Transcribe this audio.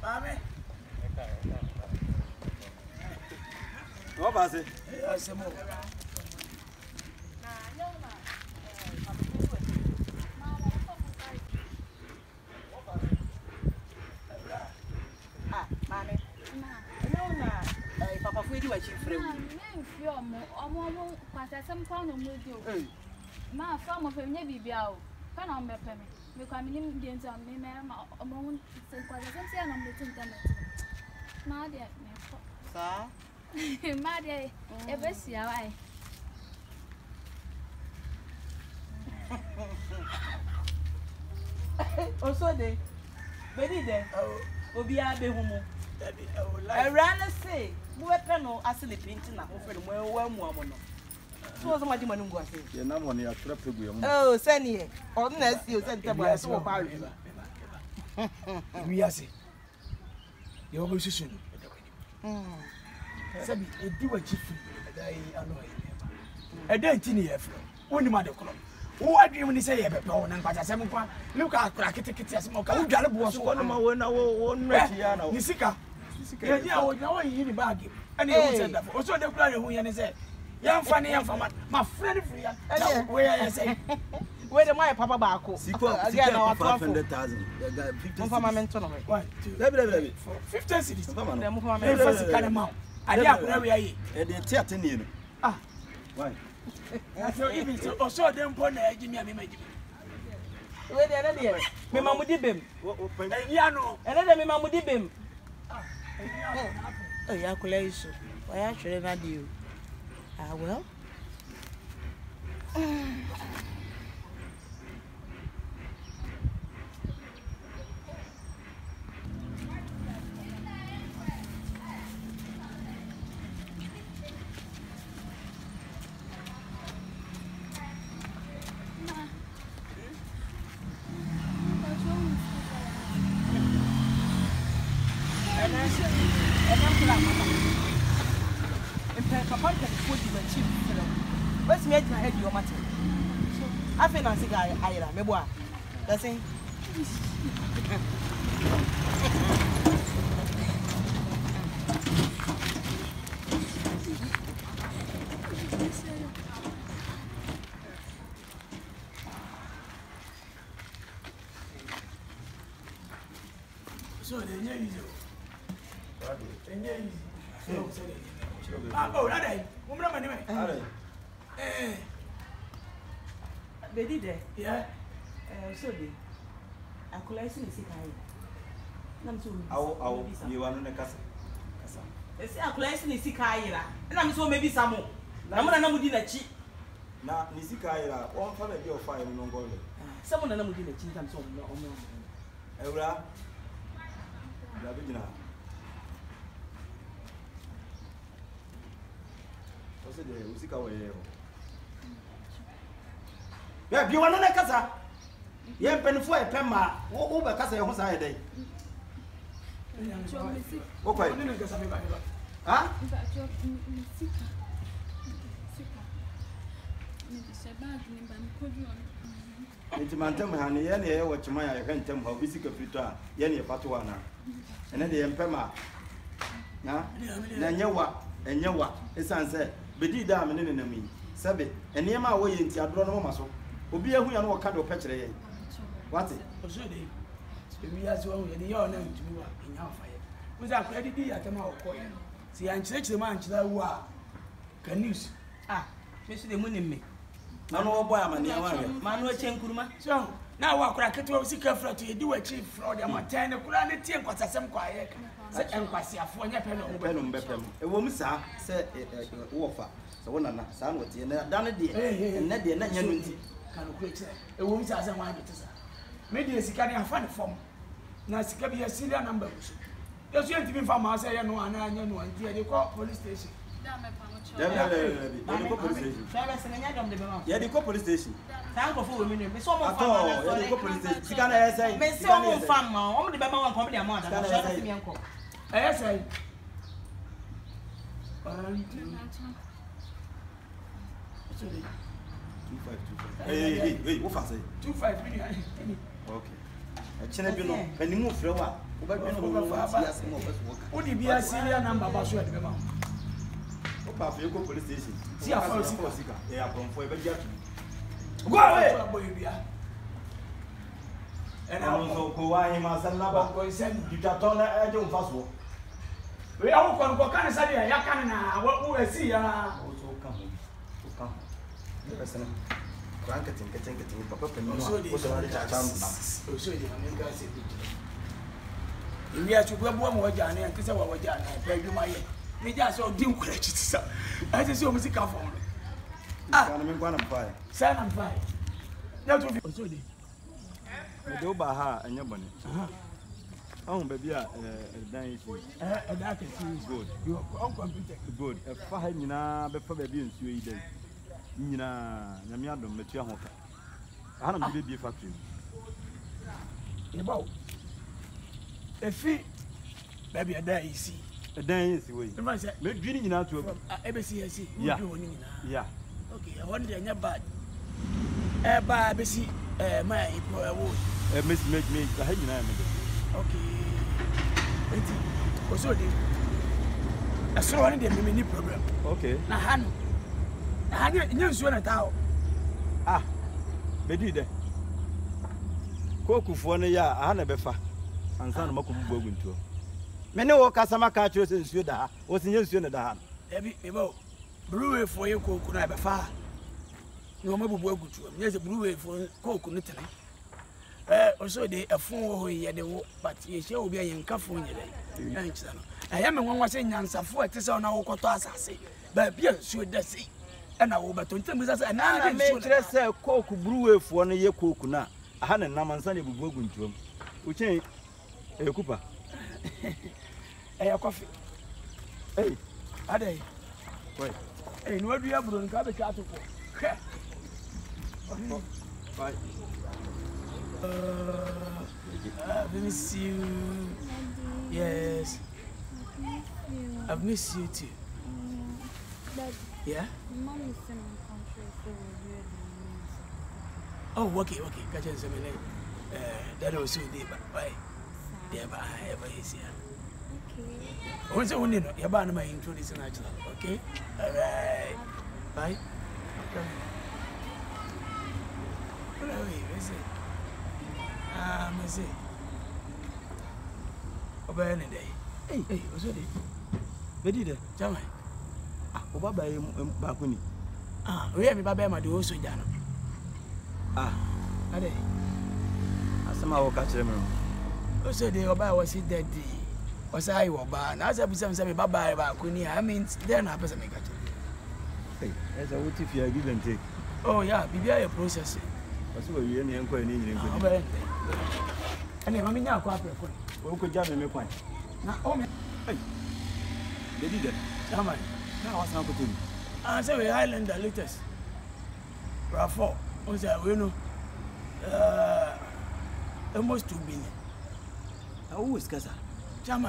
Mame. What was it? Papa, we do a chief friend. Some pound of milk. My farm of a navy bill. Can I make me? You come in against a man among the qualities and I'm the tenant. My dear, sir. My dear, ever see I. Osoode3, Bediide, Obi abe humo. I ran a say, weapon as a painting of well, one. So somebody man go say. You know money at Trapeguum. Oh, send here. Honest, you sent them so bad. We are saying, your position. Sabi, a do a chief. I annoy him. A day tinny, only mother club. What do you say about Paul and Patasamuka? Look at Crackety as Moka, who got a boss one of my own Retiano. Nisika, yeah, I would know in the bag. And he said that also the bloody who said, young funny young for my friend, where I say, where am I, Papa Barco? Again, 500,000. For my mentor, 15 cities. First kind amount. I didn't know where I am. Ah, why? So even so, Osoode3 pon na ejimi ami majimi. We dey na dey. Me mamudi bem. Ya no. Ene dey me mamudi bem. Oh, ya kula iso. Why actually na dey o. Ah well. What's made my head your matter? I feel like I am. Maybe that's it. So they know you. Oh, that woman, anyway. Bediide. Yeah. Osoode3. I could like to see Kai. I'm so. You want to casa? I could like to see Kai. And I'm so maybe some more. I'm not going to cheat. Now, Nisika, one family of 5 in Mongolia. Someone I'm going to cheat. I'm so Eura. Labina. What's the Usika way? Yeah, you want to casa? Yeah, pen for a pemma. Over casa on side day. Okay. Huh? It's Mantem, honey, any what you might have been temple, physical future, Yenny Patuana. And then the Empema. Then Yawa, it's answered. Bediide am in enemy. Sabe, and near my way into Adronomaso. Obi a who you know kind of petri. What it? Osoode3. We as well, and your name to me in our fire. Without credit at the mouth. See, I'm church the man to that war. Can you? Ah, Mr. the Moon in me. No, no, boy, I'm near Manuel Chenkuruma. So now I crack it to see careful to do a chief fraud. I'm a 10 of Kulanity and what's some quiet. Such and Quasia for your pen. A woman, sir, said Wolfer. So one and son with you, done a deal, and not the unity. Can quit a woman as I want it. Maybe as you can find a form. Now, it's going to be a serial number. Just you to be from us, I know, and I know, and you call police station. Yeah, the police station. Thank you for women. Miss Almost the police station. She can't say, Miss Almost Farmer, only the Bama company amount. I say, hey, what I say? 25 million. Okay. chene bi no panimu frɛ wa wo ba dwene wo fa ba asem obeso wo ka wo di bia serial number ba so e be ma wo pa fe ko police station si afa sika e apronfo e be dia tu go away boy bia ena so ko wa hima san na ba ko sen ditato na e de umfa so we awu ko kan sa dia ya kan na wo asi ya o so ka ho person ranka tinka papa pani no ko so na cha cha na o so di na nga se bi ni ya chukwa bo mo waja na nkisa wa waja na pa dwuma ye ni ja so di nkura chiti sa a se se o musika fo no kana me kwa na mpa sa na mpa ya to o so di me do ba ha anya bone ba bia dan yi that is good you on computer good fa ha nyina be fa ba bi nsuo yi dai nyina nyame adom metua ho ka ana me be factory ni bawo efi baby ada isi dan yi si we me dwini nyina to ebesi esi ya wo ni nyina ya okay I want the nya bad ba besi my pro wo me ha nyina me okay enti Osoode asoro ni de me ni problem okay na hanu nya nsuo na tawo Bediide kokufo no ya aha na befa ansa na makobubu aguntuo me ne wo kasama ka chiro se nsuo da ha wo se nya nsuo na da ha ebi ebo brewe for ye koku na befa no mabubu aguntuo nya se brewe for koku no tene Osoode afun wo ye de wo but ye hye obi ayen kafo nyele enchisa no ya me nwanwa se nyansafo etese na wo koto asase ba bia nsuo da sei ana wo bato ntam sasa na me kire se koku brewe no ye koku na aha na nam ansa na bubu aguntuo uchen kupa coffee hey adai wait no adu ya bro nka be ka atoko bye I've missed you. Yes. I've missed you too. Daddy. Yeah? Mom is in the country, so we're really Oh, okay. Catch you some minute. That was so deep. Bye. Yeah, but I ever is here. okay. Once I want to know, you're bound to my introduction actually. Okay? Alright. Bye. Hello, where's it? I say. Over any day. Hey, Osoode. Bediide Jamai. o baba e ba ko ni We me baba ma de o soja no. Ade. asema wo ka kire me Osoode oba was dead. Was I oba na asa bisa me baba e ba ko ni. I mean then na pesa me ka kire. hey esa wo ti fia give and take Oh yeah, bibia e process. wasu wa wiye ne enko ni nyire nko Oba. Ane mami nya akwa apre ko. wo ko ja me kwan Na o me. hey Bediide Jamai. na wasa ko tuni Say we Highlander latest. Bravo. On say we know almost 2 billion. awu skasa Jamai.